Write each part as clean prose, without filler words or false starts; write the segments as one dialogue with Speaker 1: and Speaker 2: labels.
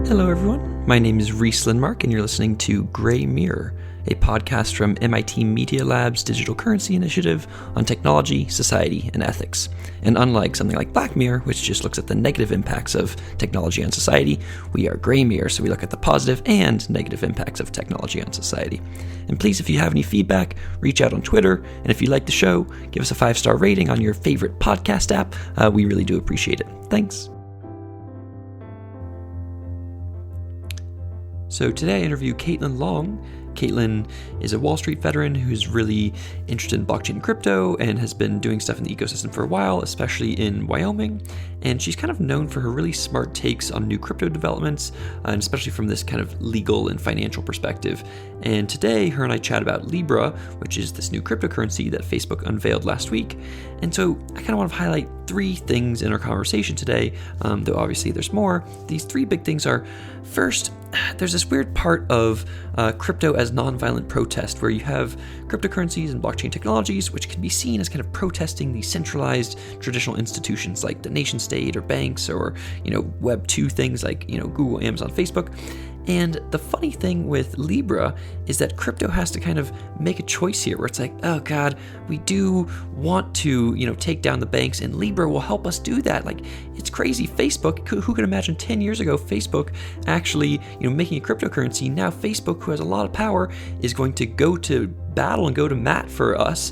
Speaker 1: Hello everyone, my name is Reese Lindmark and you're listening to Gray Mirror, a podcast from MIT Media Lab's Digital Currency Initiative on technology, society, and ethics. And unlike something like Black Mirror, which just looks at the negative impacts of technology on society, we are Gray Mirror, so we look at the positive and negative impacts of technology on society. And please, if you have any feedback, reach out on Twitter, and if you like the show, give us a 5-star rating on your favorite podcast app. We really do appreciate it. Thanks. So today I interview Caitlin Long. Caitlin is a Wall Street veteran who's really interested in blockchain and crypto and has been doing stuff in the ecosystem for a while, especially in Wyoming. And she's kind of known for her really smart takes on new crypto developments, and especially from this kind of legal and financial perspective. And today, her and I chat about Libra, which is this new cryptocurrency that Facebook unveiled last week. And so I kind of want to highlight 3 things in our conversation today, though obviously there's more. These 3 big things are, first, there's this weird part of crypto as nonviolent protest where you have cryptocurrencies and blockchain technologies which can be seen as kind of protesting these centralized traditional institutions like the nation state or banks or, Web 2 things like, Google, Amazon, Facebook. And the funny thing with Libra is that crypto has to kind of make a choice here where it's like, oh God, we do want to, take down the banks, and Libra will help us do that. Like, it's crazy. Facebook, who could imagine 10 years ago, Facebook actually, making a cryptocurrency. Now Facebook, who has a lot of power, is going to go to battle and go to mat for us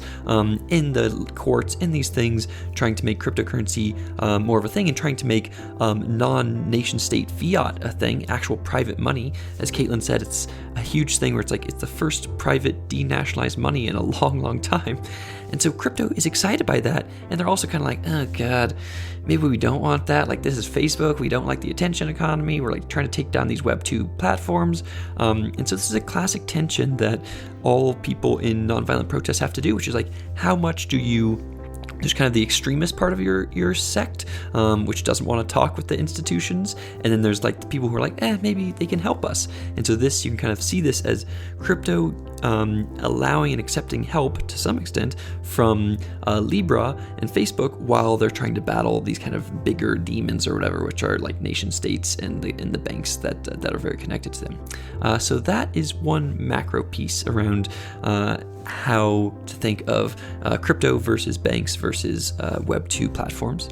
Speaker 1: in the courts, in these things, trying to make cryptocurrency more of a thing and trying to make non-nation state fiat a thing, actual private money. As Caitlin said, it's a huge thing where it's like it's the first private denationalized money in a long, long time. And so crypto is excited by that, and they're also kind of like, oh God, maybe we don't want that. Like, this is Facebook. We don't like the attention economy. We're like trying to take down these Web 2 platforms. And so this is a classic tension that all people in nonviolent protests have to do, which is like, how much do you... There's kind of the extremist part of your sect, which doesn't want to talk with the institutions. And then there's like the people who are like, maybe they can help us. And so this, you can kind of see this as crypto allowing and accepting help to some extent from Libra and Facebook while they're trying to battle these kind of bigger demons or whatever, which are like nation states and the banks that are very connected to them. So that is one macro piece around how to think of crypto versus banks versus Web 2 platforms.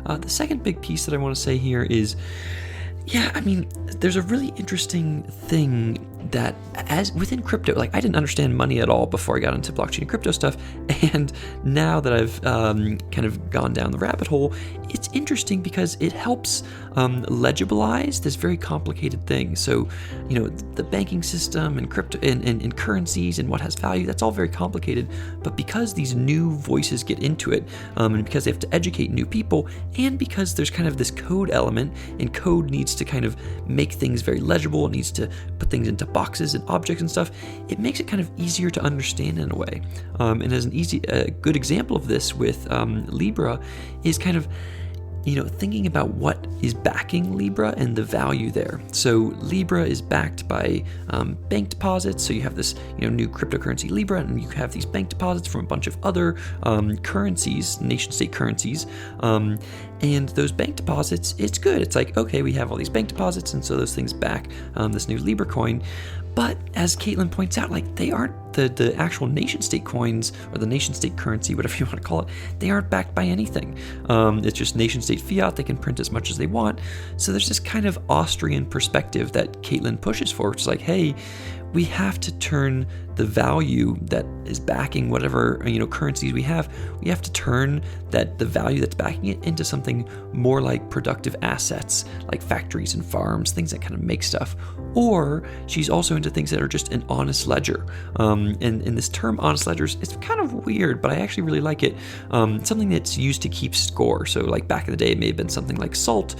Speaker 1: The second big piece that I want to say here is, there's a really interesting thing that as within crypto, like I didn't understand money at all before I got into blockchain and crypto stuff. And now that I've kind of gone down the rabbit hole, it's interesting because it helps legibilize this very complicated thing. So, the banking system and crypto and currencies and what has value, that's all very complicated. But because these new voices get into it, and because they have to educate new people, and because there's kind of this code element, and code needs to kind of make things very legible, it needs to put things into boxes and objects and stuff, it makes it kind of easier to understand in a way. And as a good example of this with Libra is kind of thinking about what is backing Libra and the value there. So Libra is backed by bank deposits. So you have this new cryptocurrency Libra, and you have these bank deposits from a bunch of other currencies, nation-state currencies. And those bank deposits, it's good. It's like, okay, we have all these bank deposits, and so those things back this new Libra coin. But as Caitlin points out, like, they aren't the actual nation-state coins or the nation-state currency, whatever you want to call it, they aren't backed by anything. It's just nation-state fiat. They can print as much as they want. So there's this kind of Austrian perspective that Caitlin pushes for, which is like, hey, we have to turn the value that is backing whatever currencies we have to turn the value that's backing it into something more like productive assets, like factories and farms, things that kind of make stuff. Or she's also into things that are just an honest ledger. And this term honest ledgers, it's kind of weird, but I actually really like it. Something that's used to keep score. So like back in the day, it may have been something like salt.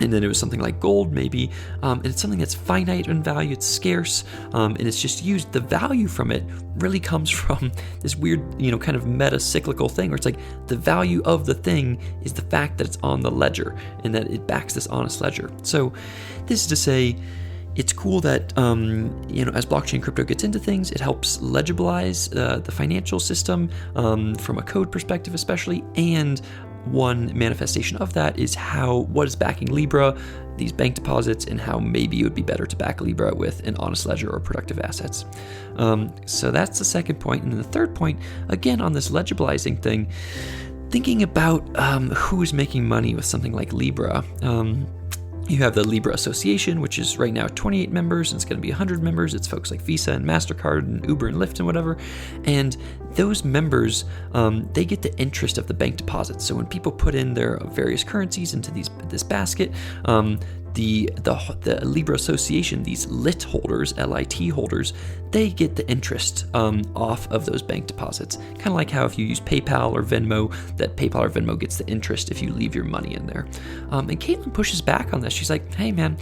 Speaker 1: And then it was something like gold, maybe. And it's something that's finite in value, it's scarce, and it's just used. The value from it really comes from this weird, kind of meta-cyclical thing where it's like the value of the thing is the fact that it's on the ledger and that it backs this honest ledger. So this is to say, it's cool that, as blockchain crypto gets into things, it helps legibilize the financial system from a code perspective especially, and one manifestation of that is what is backing Libra these bank deposits and how maybe it would be better to back Libra with an honest ledger or productive assets. So that's the second point. And then the third point, again, on this legibilizing thing, thinking about who is making money with something like Libra. You have the Libra Association, which is right now 28 members, and it's going to be 100 members. It's folks like Visa and MasterCard and Uber and Lyft and whatever. And those members, they get the interest of the bank deposits. So when people put in their various currencies into this basket, the Libra Association, these LIT holders, LIT holders, they get the interest off of those bank deposits. Kind of like how if you use PayPal or Venmo, that PayPal or Venmo gets the interest if you leave your money in there. And Caitlin pushes back on this. She's like, hey man,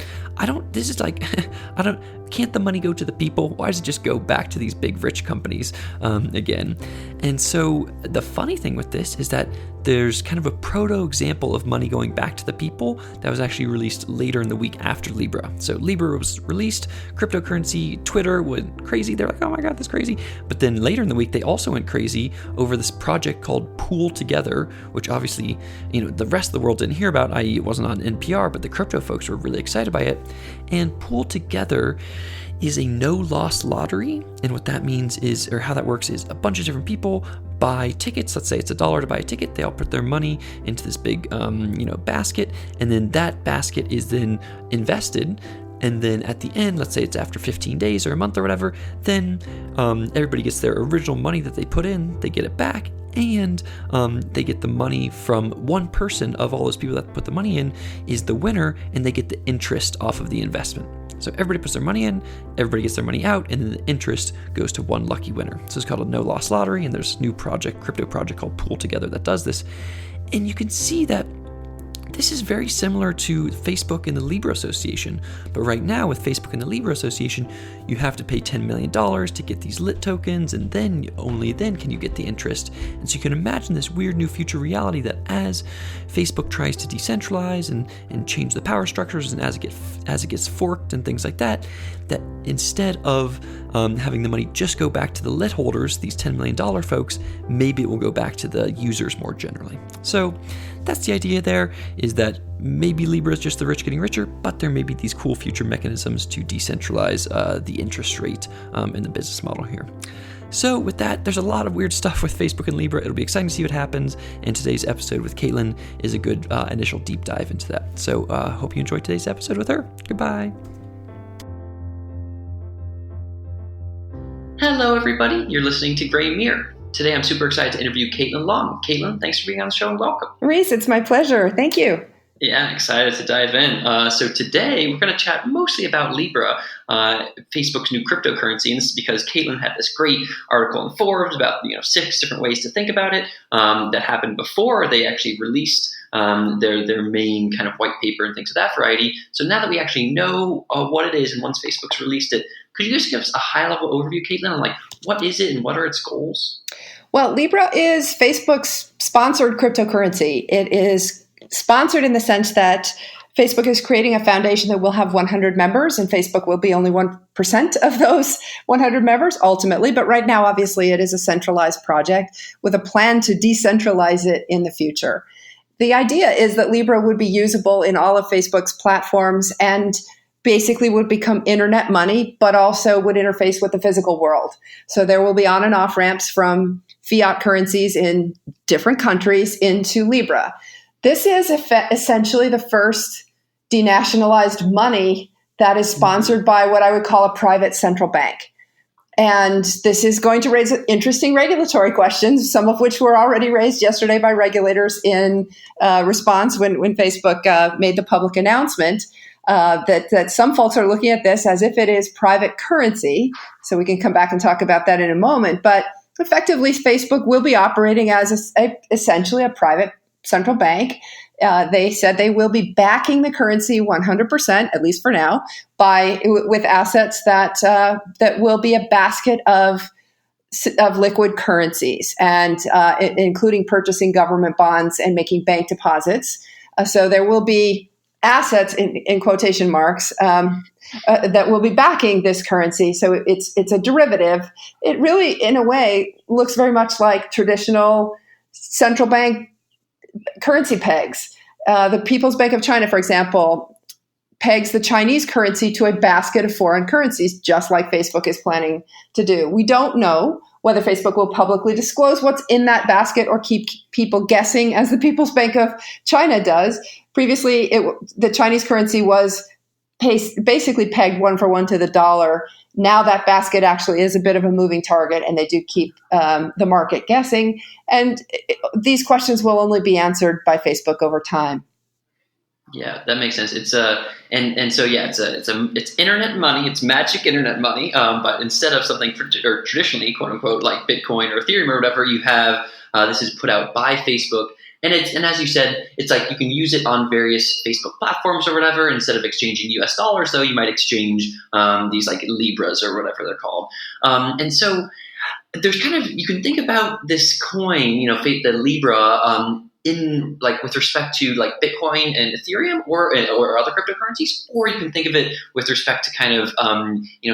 Speaker 1: can't the money go to the people? Why does it just go back to these big rich companies again? And so the funny thing with this is that there's kind of a proto-example of money going back to the people that was actually released later in the week after Libra. So Libra was released, cryptocurrency, Twitter went crazy. They're like, oh my God, that's crazy. But then later in the week, they also went crazy over this project called Pool Together, which obviously, the rest of the world didn't hear about, i.e. it wasn't on NPR, but the crypto folks were really excited by it. And Pool Together is a no-loss lottery. And what that means is, or how that works is, a bunch of different people buy tickets. Let's say it's $1 to buy a ticket. They all put their money into this big, basket. And then that basket is then invested. And then at the end, let's say it's after 15 days or a month or whatever, then everybody gets their original money that they put in, they get it back, and they get the money from one person of all those people that put the money in is the winner, and they get the interest off of the investment. So everybody puts their money in, everybody gets their money out, and then the interest goes to one lucky winner. So it's called a no-loss lottery, and there's a new crypto project called Pool Together that does this. And you can see that this is very similar to Facebook and the Libra Association. But right now with Facebook and the Libra Association, you have to pay $10 million to get these lit tokens, and then only then can you get the interest. And so you can imagine this weird new future reality that as Facebook tries to decentralize and change the power structures, and as it gets forked and things like that, that instead of having the money just go back to the lit holders, these $10 million folks, maybe it will go back to the users more generally. So that's the idea there, is that maybe Libra is just the rich getting richer, but there may be these cool future mechanisms to decentralize the interest rate in the business model here. So with that, there's a lot of weird stuff with Facebook and Libra. It'll be exciting to see what happens, and today's episode with Caitlin is a good initial deep dive into that. So hope you enjoyed today's episode with her. Goodbye.
Speaker 2: Hello, everybody. You're listening to Gray Mirror. Today, I'm super excited to interview Caitlin Long. Caitlin, thanks for being on the show and welcome.
Speaker 3: Reese, it's my pleasure. Thank you.
Speaker 2: Yeah, excited to dive in. So today, we're going to chat mostly about Libra, Facebook's new cryptocurrency. And this is because Caitlin had this great article in Forbes about 6 different ways to think about it that happened before they actually released their main kind of white paper and things of that variety. So now that we actually know what it is, and once Facebook's released it, could you just give us a high-level overview, Caitlin, on what is it and what are its goals?
Speaker 3: Well, Libra is Facebook's sponsored cryptocurrency. It is sponsored in the sense that Facebook is creating a foundation that will have 100 members, and Facebook will be only 1% of those 100 members ultimately. But right now, obviously, it is a centralized project with a plan to decentralize it in the future. The idea is that Libra would be usable in all of Facebook's platforms and basically would become internet money, but also would interface with the physical world. So there will be on and off ramps from fiat currencies in different countries into Libra. This is essentially the first denationalized money that is sponsored by what I would call a private central bank. And this is going to raise interesting regulatory questions, some of which were already raised yesterday by regulators in response when Facebook made the public announcement. That some folks are looking at this as if it is private currency. So we can come back and talk about that in a moment. But effectively, Facebook will be operating as essentially a private central bank. They said they will be backing the currency 100%, at least for now, with assets that will be a basket of liquid currencies, and including purchasing government bonds and making bank deposits. So there will be assets in quotation marks that will be backing this currency. So it's a derivative. It really, in a way, looks very much like traditional central bank currency pegs. The People's Bank of China, for example, pegs the Chinese currency to a basket of foreign currencies, just like Facebook is planning to do. We don't know whether Facebook will publicly disclose what's in that basket or keep people guessing, as the People's Bank of China does. Previously, the Chinese currency was basically pegged 1-for-1 to the dollar. Now that basket actually is a bit of a moving target, and they do keep the market guessing. And these questions will only be answered by Facebook over time.
Speaker 2: Yeah, that makes sense. It's it's internet money. It's magic internet money. But instead of something traditionally, quote unquote, like Bitcoin or Ethereum or whatever, you have this is put out by Facebook. And as you said, it's like you can use it on various Facebook platforms or whatever. Instead of exchanging US dollars, though, you might exchange these like Libras or whatever they're called. And so there's you can think about this coin, the Libra, in like with respect to like Bitcoin and Ethereum or other cryptocurrencies, or you can think of it with respect to kind of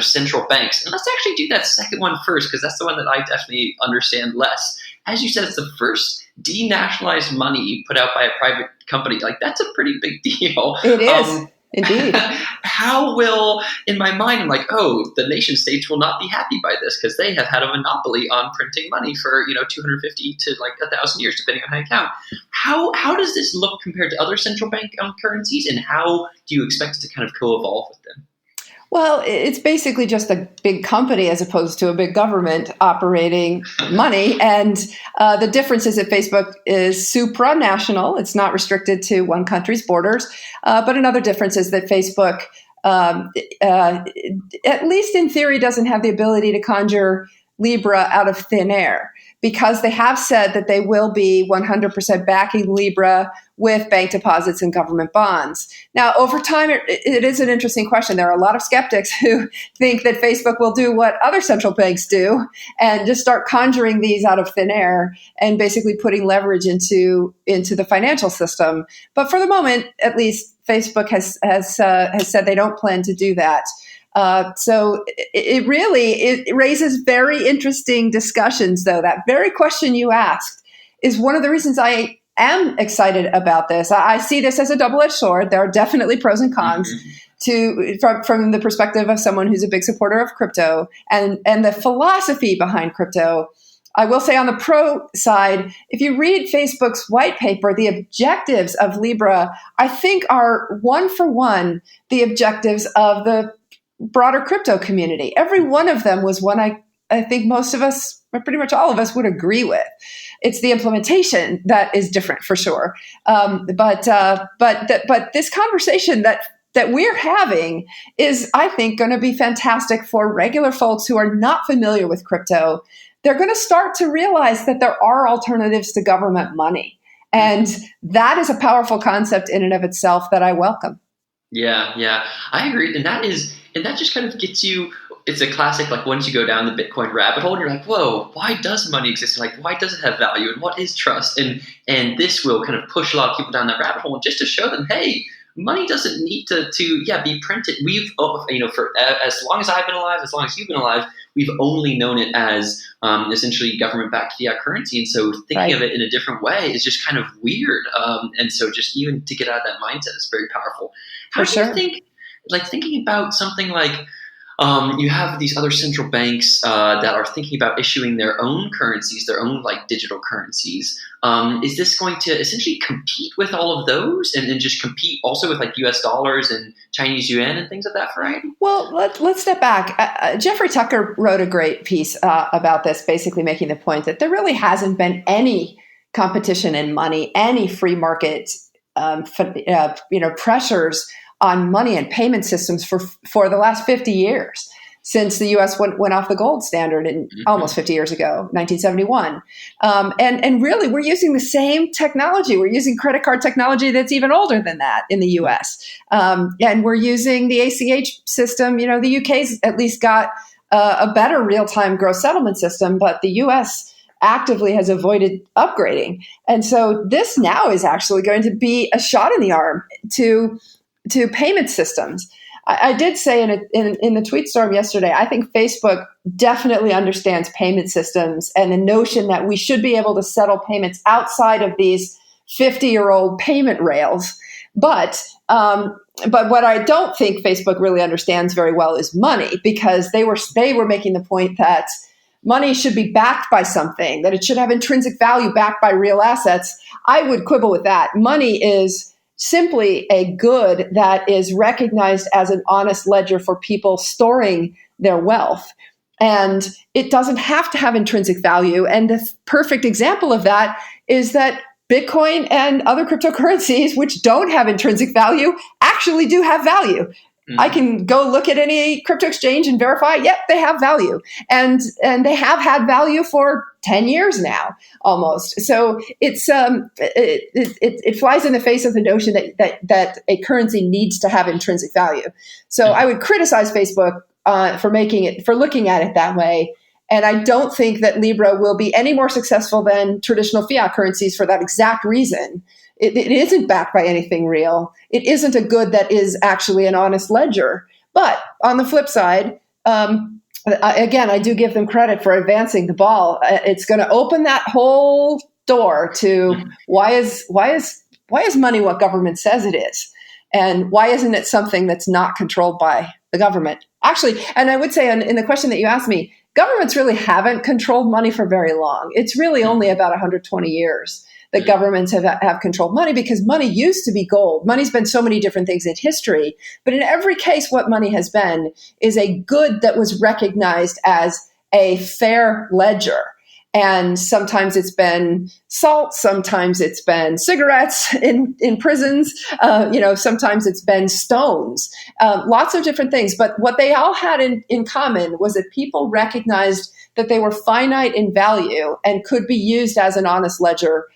Speaker 2: central banks. And let's actually do that second one first, because that's the one that I definitely understand less. As you said, it's the first denationalized money put out by a private company. Like, that's a pretty big deal.
Speaker 3: It is. Indeed.
Speaker 2: How will, in my mind, I'm like, the nation states will not be happy by this because they have had a monopoly on printing money for 250 to like 1,000 years, depending on how you count. How does this look compared to other central bank currencies, and how do you expect it to kind of co-evolve with them?
Speaker 3: Well, it's basically just a big company as opposed to a big government operating money. And the difference is that Facebook is supranational. It's not restricted to one country's borders. But another difference is that Facebook, at least in theory, doesn't have the ability to conjure Libra out of thin air, because they have said that they will be 100% backing Libra with bank deposits and government bonds. Now, over time, it is an interesting question. There are a lot of skeptics who think that Facebook will do what other central banks do and just start conjuring these out of thin air and basically putting leverage into the financial system. But for the moment, at least, Facebook has said they don't plan to do that. So it really raises very interesting discussions, though. That very question you asked is one of the reasons I am excited about this. I see this as a double-edged sword. There are definitely pros and cons from the perspective of someone who's a big supporter of crypto and the philosophy behind crypto. I will say on the pro side, if you read Facebook's white paper, the objectives of Libra, I think, are 1-for-1 the objectives of the broader crypto community. Every one of them was one I think most of us, or pretty much all of us, would agree with. It's the implementation that is different, for sure. But this conversation that we're having is, I think, going to be fantastic for regular folks who are not familiar with crypto. They're going to start to realize that there are alternatives to government money. And that is a powerful concept in and of itself that I welcome.
Speaker 2: Yeah, I agree. And that just kind of gets you, it's a classic, like, once you go down the Bitcoin rabbit hole, and you're like, whoa, why does money exist? Like, why does it have value? And what is trust? And this will kind of push a lot of people down that rabbit hole, just to show them, hey, money doesn't need to be printed. We've, for as long as I've been alive, as long as you've been alive, we've only known it as essentially government-backed fiat currency. And so thinking of it in a different way is just kind of weird. And so just even to get out of that mindset is very powerful. How do you think, like, thinking about something like, you have these other central banks that are thinking about issuing their own currencies, their own like digital currencies. Is this going to essentially compete with all of those, and then just compete also with like US dollars and Chinese yuan and things of that variety?
Speaker 3: Well, let's step back. Jeffrey Tucker wrote a great piece about this, basically making the point that there really hasn't been any competition in money, any free market pressures on money and payment systems for the last 50 years, since the U.S. went off the gold standard in almost 50 years ago, 1971. And really, we're using the same technology. We're using credit card technology that's even older than that in the U.S. And we're using the ACH system. The UK's at least got a better real-time gross settlement system, but the U.S. actively has avoided upgrading. And so this now is actually going to be a shot in the arm to payment systems. I did say in the tweet storm yesterday, I think Facebook definitely understands payment systems and the notion that we should be able to settle payments outside of these 50-year-old payment rails. But what I don't think Facebook really understands very well is money, because they were making the point that money should be backed by something, that it should have intrinsic value backed by real assets. I would quibble with that. Money is simply a good that is recognized as an honest ledger for people storing their wealth. And it doesn't have to have intrinsic value. And the perfect example of that is that Bitcoin and other cryptocurrencies, which don't have intrinsic value, actually do have value. Mm-hmm. I can go look at any crypto exchange and verify, yep, they have value. And they have had value for 10 years now, almost. So it flies in the face of the notion that a currency needs to have intrinsic value. So I would criticize Facebook for looking at it that way. And I don't think that Libra will be any more successful than traditional fiat currencies for that exact reason. It isn't backed by anything real. It isn't a good that is actually an honest ledger. But on the flip side, again, I do give them credit for advancing the ball. It's going to open that whole door to why is money what government says it is? And why isn't it something that's not controlled by the government? Actually, and I would say in the question that you asked me, governments really haven't controlled money for very long. It's really only about 120 years that governments have controlled money, because money used to be gold. Money's been so many different things in history. But in every case, what money has been is a good that was recognized as a fair ledger. And sometimes it's been salt, sometimes it's been cigarettes in prisons, sometimes it's been stones, lots of different things. But what they all had in common was that people recognized that they were finite in value and could be used as an honest ledger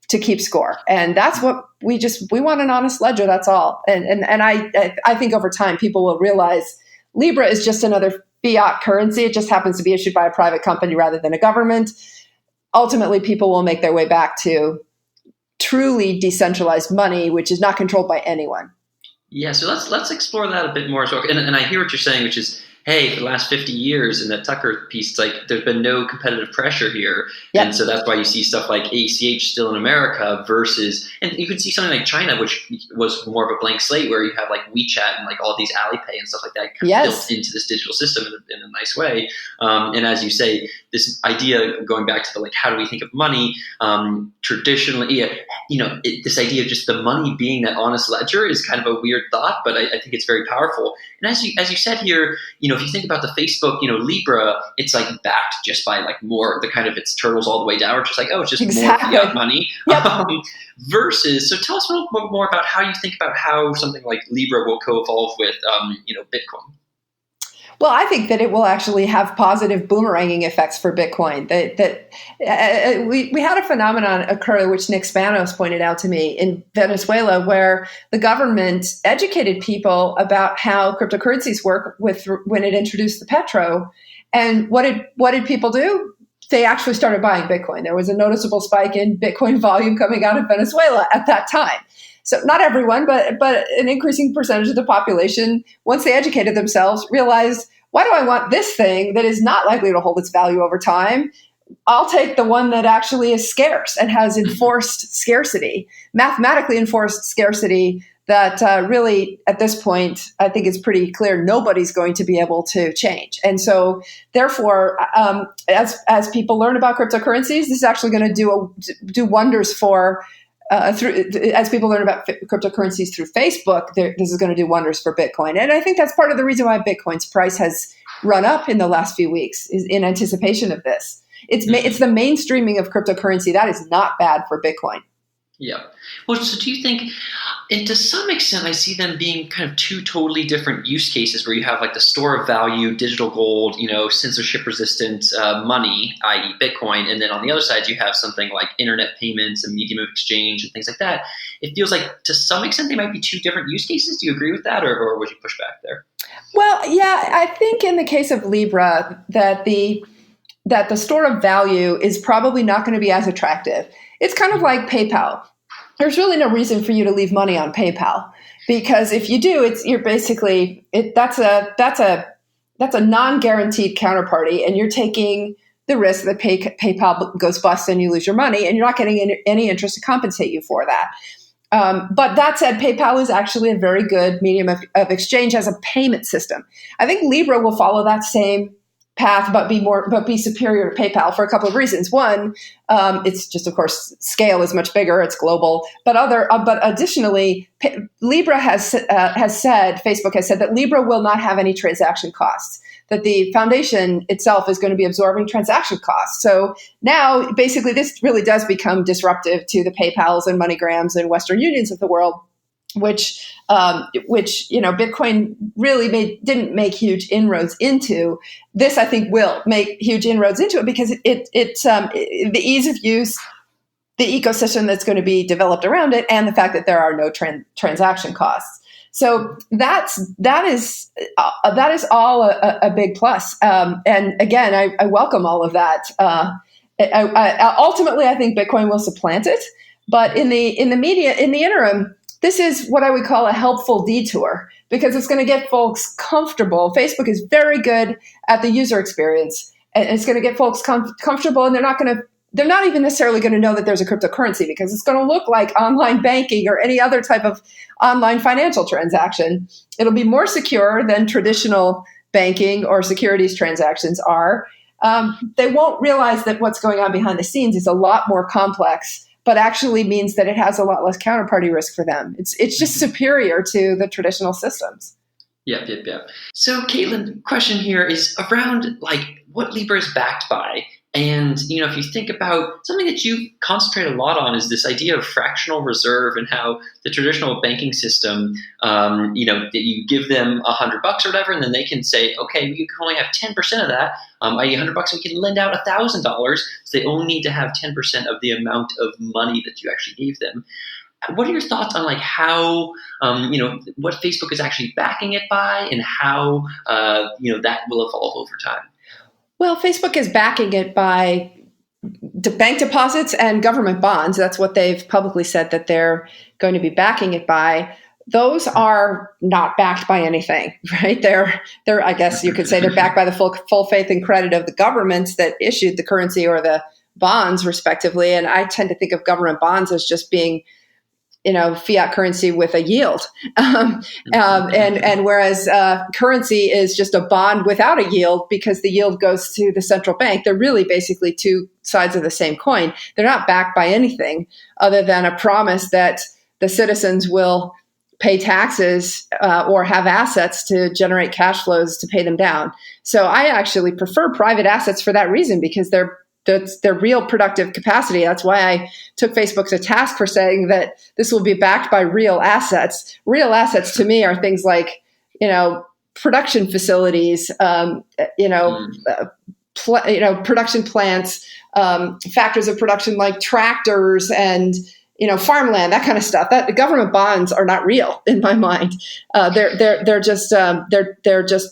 Speaker 3: to keep score. And that's what we want, an honest ledger, that's all. And I think over time people will realize Libra is just another fiat currency. It just happens to be issued by a private company rather than a government. Ultimately, people will make their way back to truly decentralized money, which is not controlled by anyone.
Speaker 2: Yeah, so let's explore that a bit more as well. And I hear what you're saying, which is, hey, for the last 50 years in that Tucker piece, it's like there's been no competitive pressure here. Yep. And so that's why you see stuff like ACH still in America versus, and you can see something like China, which was more of a blank slate, where you have like WeChat and like all these Alipay and stuff like that kind of built into this digital system in a nice way. And as you say, this idea, going back to the like, how do we think of money? Traditionally, this idea of just the money being that honest ledger is kind of a weird thought, but I think it's very powerful. And as you said here, if you think about the Facebook, Libra, it's like backed just by like more the kind of its turtles all the way down. It's just like, oh, it's just more fiat money. Yep. Versus, so tell us a little bit more about how you think about how something like Libra will co-evolve with, Bitcoin.
Speaker 3: Well, I think that it will actually have positive boomeranging effects for Bitcoin. We had a phenomenon occur, which Nick Spanos pointed out to me, in Venezuela, where the government educated people about how cryptocurrencies work when it introduced the petro. And what did people do? They actually started buying Bitcoin. There was a noticeable spike in Bitcoin volume coming out of Venezuela at that time. So not everyone, but an increasing percentage of the population, once they educated themselves, realized, why do I want this thing that is not likely to hold its value over time? I'll take the one that actually is scarce and has enforced scarcity, mathematically enforced scarcity that really, at this point, I think it's pretty clear nobody's going to be able to change. And so, therefore, as people learn about cryptocurrencies, this is actually going to do wonders for as people learn about cryptocurrencies through Facebook, this is going to do wonders for Bitcoin. And I think that's part of the reason why Bitcoin's price has run up in the last few weeks, is in anticipation of this. It's the mainstreaming of cryptocurrency. That is not bad for Bitcoin.
Speaker 2: Yeah. Well, so do you think, and to some extent, I see them being kind of two totally different use cases, where you have like the store of value, digital gold, censorship resistant money, i.e. Bitcoin. And then on the other side, you have something like internet payments and medium of exchange and things like that. It feels like to some extent, they might be two different use cases. Do you agree with that, or would you push back there?
Speaker 3: Well, yeah, I think in the case of Libra that the store of value is probably not going to be as attractive. It's kind of like PayPal. There's really no reason for you to leave money on PayPal, because if you do, that's a non-guaranteed counterparty, and you're taking the risk that PayPal goes bust and you lose your money, and you're not getting any interest to compensate you for that. But that said, PayPal is actually a very good medium of exchange as a payment system. I think Libra will follow that same path, but be superior to PayPal for a couple of reasons. One, it's just, of course, scale is much bigger; it's global. But additionally, Facebook has said that Libra will not have any transaction costs. That the foundation itself is going to be absorbing transaction costs. So now, basically, this really does become disruptive to the PayPals and MoneyGrams and Western Unions of the world, which Bitcoin really didn't make huge inroads into. This, I think, will make huge inroads into it because the ease of use, the ecosystem that's going to be developed around it, and the fact that there are no transaction costs. So that is all a big plus. And again, I welcome all of that. Ultimately, I think Bitcoin will supplant it, but in the interim, this is what I would call a helpful detour because it's going to get folks comfortable. Facebook is very good at the user experience, and it's going to get folks comfortable, and they're not even necessarily going to know that there's a cryptocurrency because it's going to look like online banking or any other type of online financial transaction. It'll be more secure than traditional banking or securities transactions are. They won't realize that what's going on behind the scenes is a lot more complex, but actually means that it has a lot less counterparty risk for them. It's just superior to the traditional systems.
Speaker 2: Yep. So, Caitlin, question here is around what Libra is backed by. And, if you think about something that you concentrate a lot on is this idea of fractional reserve and how the traditional banking system, that you give them $100 or whatever, and then they can say, okay, you can only have 10% of that, i.e. $100, and we can lend out $1,000. So they only need to have 10% of the amount of money that you actually gave them. What are your thoughts on how, what Facebook is actually backing it by and how, that will evolve over time?
Speaker 3: Well, Facebook is backing it by bank deposits and government bonds. That's what they've publicly said that they're going to be backing it by. Those are not backed by anything, right? They're I guess you could say they're backed by the full faith and credit of the governments that issued the currency or the bonds, respectively. And I tend to think of government bonds as just being fiat currency with a yield. And whereas currency is just a bond without a yield because the yield goes to the central bank. They're really basically two sides of the same coin. They're not backed by anything other than a promise that the citizens will pay taxes or have assets to generate cash flows to pay them down. So I actually prefer private assets for that reason because they're real productive capacity. That's why I took Facebook to task for saying that this will be backed by real assets. Real assets to me are things like, production facilities, production plants, factors of production like tractors and farmland, that kind of stuff. That the government bonds are not real in my mind. They're just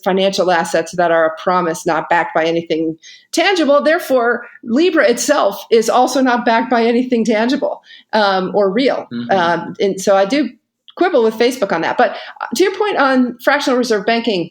Speaker 3: financial assets that are a promise, not backed by anything tangible. Therefore, Libra itself is also not backed by anything tangible or real. And so I do quibble with Facebook on that. But to your point on fractional reserve banking,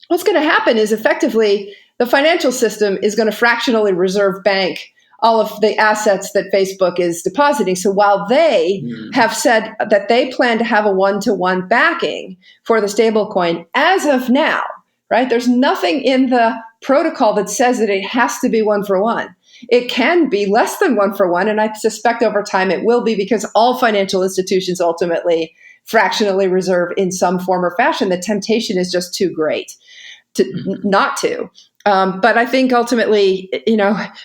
Speaker 3: what's going to happen is effectively the financial system is going to fractionally reserve bank all of the assets that Facebook is depositing. So while they have said that they plan to have a one-to-one backing for the stablecoin, as of now, right, there's nothing in the protocol that says that it has to be one-for-one. It can be less than one-for-one, and I suspect over time it will be because all financial institutions ultimately fractionally reserve in some form or fashion. The temptation is just too great not to. But I think ultimately,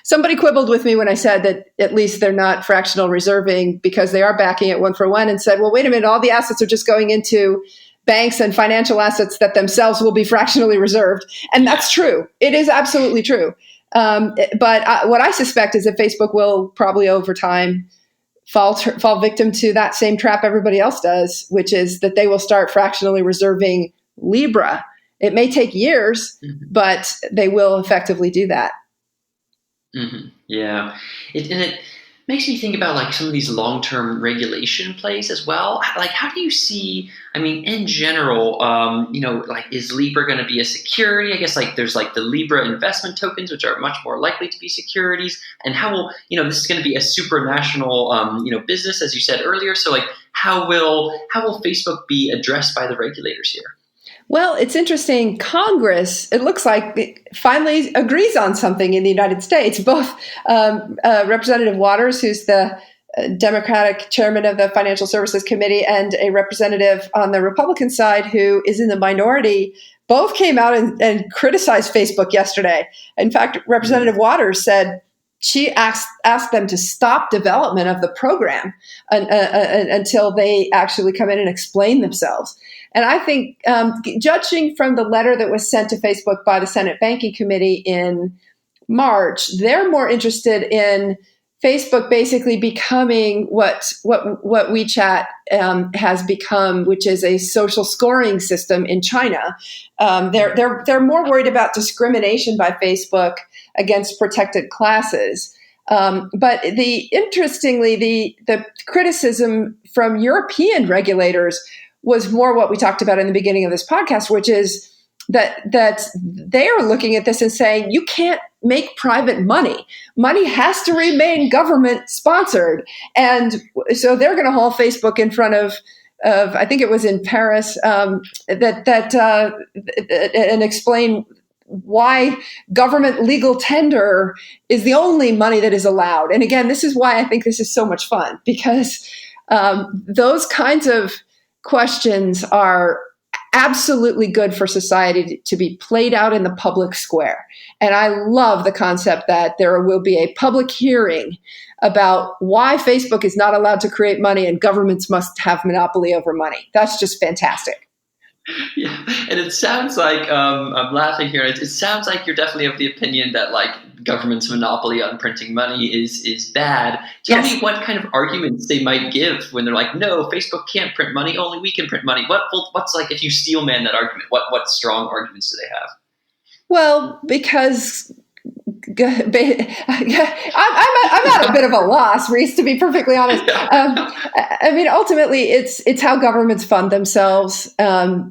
Speaker 3: somebody quibbled with me when I said that at least they're not fractional reserving because they are backing it one-for-one and said, well, wait a minute, all the assets are just going into banks and financial assets that themselves will be fractionally reserved. And that's true. It is absolutely true. But what I suspect is that Facebook will probably over time fall victim to that same trap everybody else does, which is that they will start fractionally reserving Libra. It may take years, but they will effectively do that.
Speaker 2: Yeah. makes me think about like some of these long-term regulation plays as well. Like, how do you see, I mean, in general, like, is Libra going to be a security? I guess like there's like the Libra investment tokens, which are much more likely to be securities. And how will, this is going to be a supranational, business, as you said earlier. So like, how will Facebook be addressed by the regulators here?
Speaker 3: Well, it's interesting. Congress, it looks like, it finally agrees on something in the United States. Both Representative Waters, who's the Democratic chairman of the Financial Services Committee, and a representative on the Republican side who is in the minority, both came out and criticized Facebook yesterday. In fact, Representative Waters said she asked them to stop development of the program until they actually come in and explain themselves. And I think, judging from the letter that was sent to Facebook by the Senate Banking Committee in March, they're more interested in Facebook basically becoming what WeChat has become, which is a social scoring system in China. They're more worried about discrimination by Facebook against protected classes. But interestingly, the criticism from European regulators was more what we talked about in the beginning of this podcast, which is that they are looking at this and saying, you can't make private money. Money has to remain government sponsored. And so they're going to haul Facebook in front of I think it was in Paris, and explain why government legal tender is the only money that is allowed. And again, this is why I think this is so much fun, because those kinds of questions are absolutely good for society to be played out in the public square. And I love the concept that there will be a public hearing about why Facebook is not allowed to create money and governments must have monopoly over money. That's just fantastic.
Speaker 2: Yeah, and it sounds like, I'm laughing here, it sounds like you're definitely of the opinion that like government's monopoly on printing money is bad. Tell me what kind of arguments they might give when they're like, no, Facebook can't print money, only we can print money. What's like, if you steel man that argument, what strong arguments do they have? Well,
Speaker 3: because I'm at a bit of a loss, Reese, to be perfectly honest. I mean, ultimately, it's how governments fund themselves,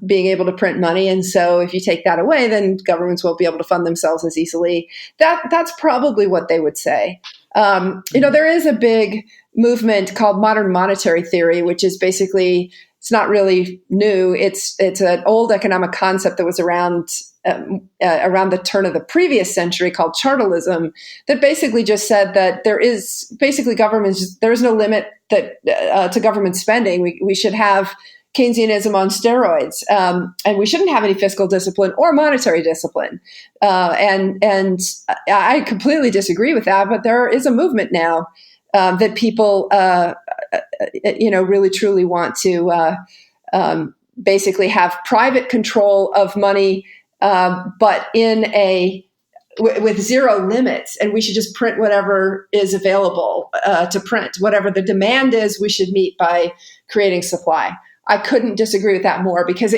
Speaker 3: being able to print money. And so if you take that away, then governments won't be able to fund themselves as easily. That's probably what they would say. There is a big movement called modern monetary theory, which is basically, it's not really new. It's an old economic concept that was around the turn of the previous century called chartalism, that basically just said that there is no limit to government spending. We should have Keynesianism on steroids, and we shouldn't have any fiscal discipline or monetary discipline. And I completely disagree with that. But there is a movement now that people, really truly want to basically have private control of money. But with zero limits, and we should just print whatever is available to print. Whatever the demand is, we should meet by creating supply. I couldn't disagree with that more, because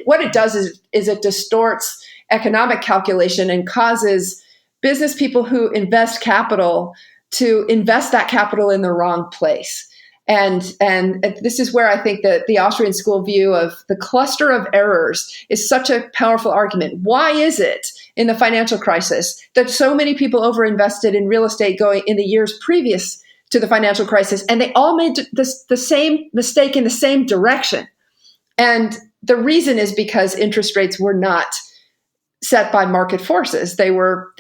Speaker 3: what it does is it distorts economic calculation and causes business people who invest capital to invest that capital in the wrong place. And this is where I think that the Austrian school view of the cluster of errors is such a powerful argument. Why is it in the financial crisis that so many people overinvested in real estate going in the years previous to the financial crisis, and they all made the same mistake in the same direction? And the reason is because interest rates were not set by market forces. They were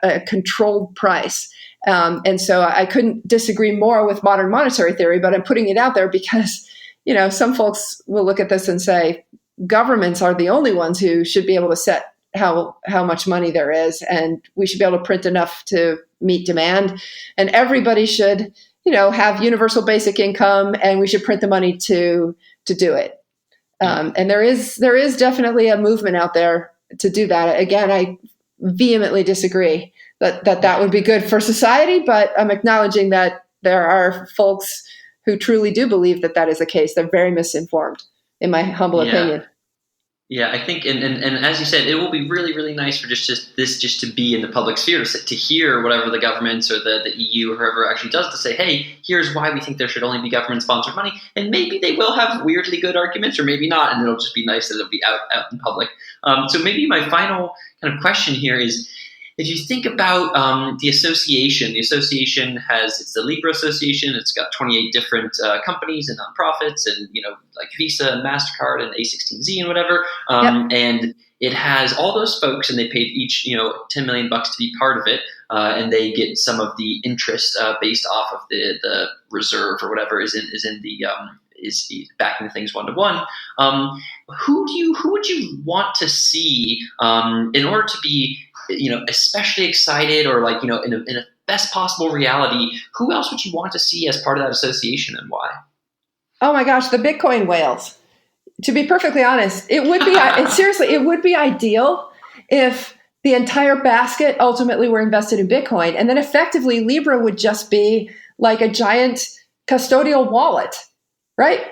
Speaker 3: a controlled price. And so I couldn't disagree more with modern monetary theory, but I'm putting it out there because, some folks will look at this and say governments are the only ones who should be able to set how much money there is, and we should be able to print enough to meet demand, and everybody should, have universal basic income, and we should print the money to do it. And there is definitely a movement out there to do that. Again, I vehemently disagree that would be good for society, but I'm acknowledging that there are folks who truly do believe that is the case. They're very misinformed, in my humble opinion.
Speaker 2: Yeah, I think, and as you said, it will be really, really nice for just to be in the public sphere, to hear whatever the governments or the EU or whoever actually does to say, hey, here's why we think there should only be government-sponsored money. And maybe they will have weirdly good arguments, or maybe not, and it'll just be nice that it'll be out in public. So maybe my final kind of question here is, if you think about the association it's the Libra Association. It's got 28 different companies and nonprofits, and like Visa and MasterCard and A16Z and whatever.
Speaker 3: Yep.
Speaker 2: And it has all those folks, and they paid each $10 million to be part of it, and they get some of the interest based off of the reserve or whatever is backing things 1-to-1. Who would you want to see in order to be especially excited, or in a best possible reality? Who else would you want to see as part of that association, and why?
Speaker 3: Oh my gosh, the Bitcoin whales. To be perfectly honest, it would be seriously, it would be ideal if the entire basket ultimately were invested in Bitcoin, and then effectively Libra would just be like a giant custodial wallet, right?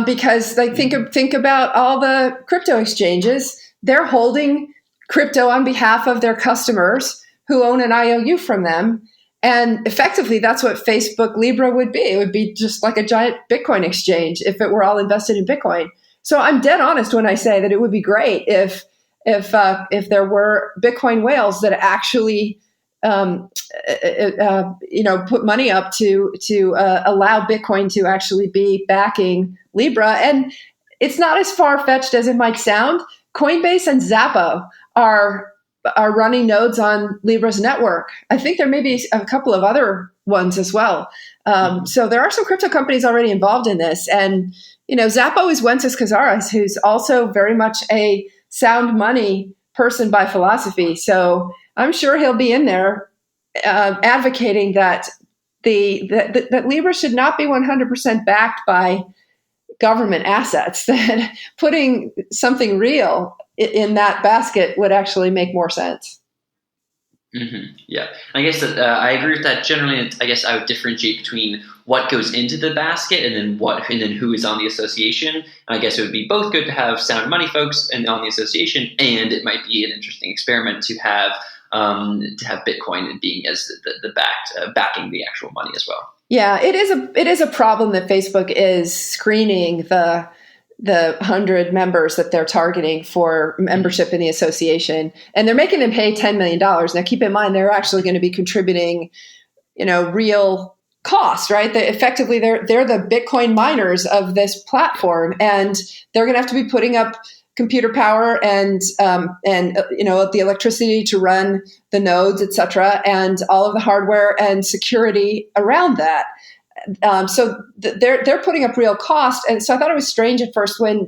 Speaker 3: Because think about all the crypto exchanges. They're holding crypto on behalf of their customers who own an IOU from them. And effectively, that's what Facebook Libra would be. It would be just like a giant Bitcoin exchange if it were all invested in Bitcoin. So I'm dead honest when I say that it would be great if there were Bitcoin whales that actually put money up to allow Bitcoin to actually be backing Libra. And it's not as far-fetched as it might sound. Coinbase and Zappo are running nodes on Libra's network. I think there may be a couple of other ones as well. So there are some crypto companies already involved in this. And, Zappo is Wences Casares, who's also very much a sound money person by philosophy. So I'm sure he'll be in there advocating that that Libra should not be 100% backed by government assets, that putting something real in that basket would actually make more sense.
Speaker 2: Mm-hmm. Yeah, I guess that I agree with that generally. I guess I would differentiate between what goes into the basket and then who is on the association. And I guess it would be both good to have sound money folks and on the association, and it might be an interesting experiment to have Bitcoin and being as the backing the actual money as well.
Speaker 3: Yeah, it is a problem that Facebook is screening the 100 members that they're targeting for membership in the association, and they're making them pay $10 million. Now, keep in mind, they're actually going to be contributing, real costs, right? They're the Bitcoin miners of this platform, and they're going to have to be putting up computer power and the electricity to run the nodes, et cetera, and all of the hardware and security around that. So they're putting up real cost. And so I thought it was strange at first when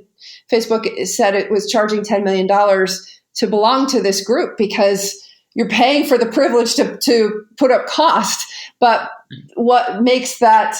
Speaker 3: Facebook said it was charging $10 million to belong to this group, because you're paying for the privilege to put up cost. But what makes that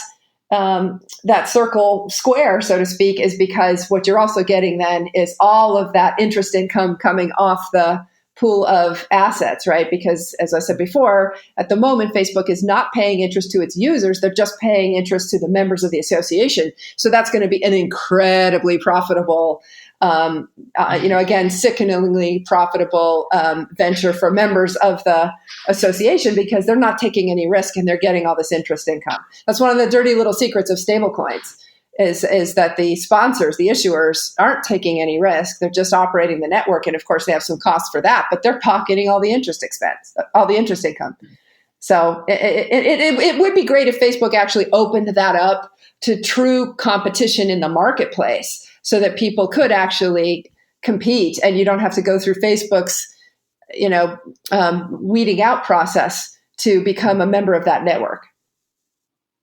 Speaker 3: circle square, so to speak, is because what you're also getting then is all of that interest income coming off the pool of assets, right? Because as I said before, at the moment, Facebook is not paying interest to its users. They're just paying interest to the members of the association. So that's going to be an incredibly profitable, again, sickeningly profitable venture for members of the association, because they're not taking any risk and they're getting all this interest income. That's one of the dirty little secrets of stablecoins. Is that the sponsors, the issuers, aren't taking any risk. They're just operating the network. And of course, they have some costs for that, but they're pocketing all the interest expense, all the interest income. So it would be great if Facebook actually opened that up to true competition in the marketplace, so that people could actually compete and you don't have to go through Facebook's, weeding out process to become a member of that network.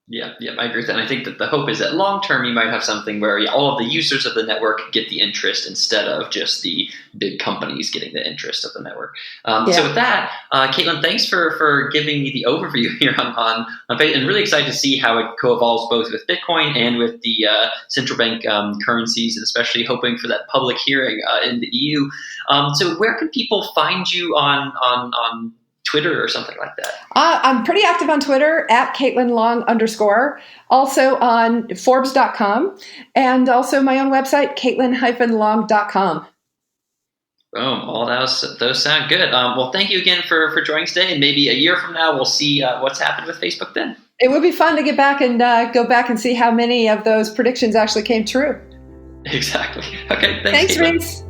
Speaker 2: Yeah, I agree with that. And I think that the hope is that long term, you might have something where all of the users of the network get the interest instead of just the big companies getting the interest of the network. So with that, Caitlin, thanks for giving me the overview here on Facebook, and really excited to see how it co-evolves both with Bitcoin and with the central bank currencies, and especially hoping for that public hearing in the EU. So where can people find you on Twitter or something like that?
Speaker 3: I'm pretty active on Twitter at CaitlinLong _, also on Forbes.com, and also my own website, Caitlin-long.com.
Speaker 2: Boom. All those sound good. Well, thank you again for joining us today. And maybe a year from now, we'll see what's happened with Facebook then.
Speaker 3: It would be fun to get back and go back and see how many of those predictions actually came true.
Speaker 2: Exactly. Okay.
Speaker 3: Thanks,
Speaker 2: Caitlin.
Speaker 3: Reese.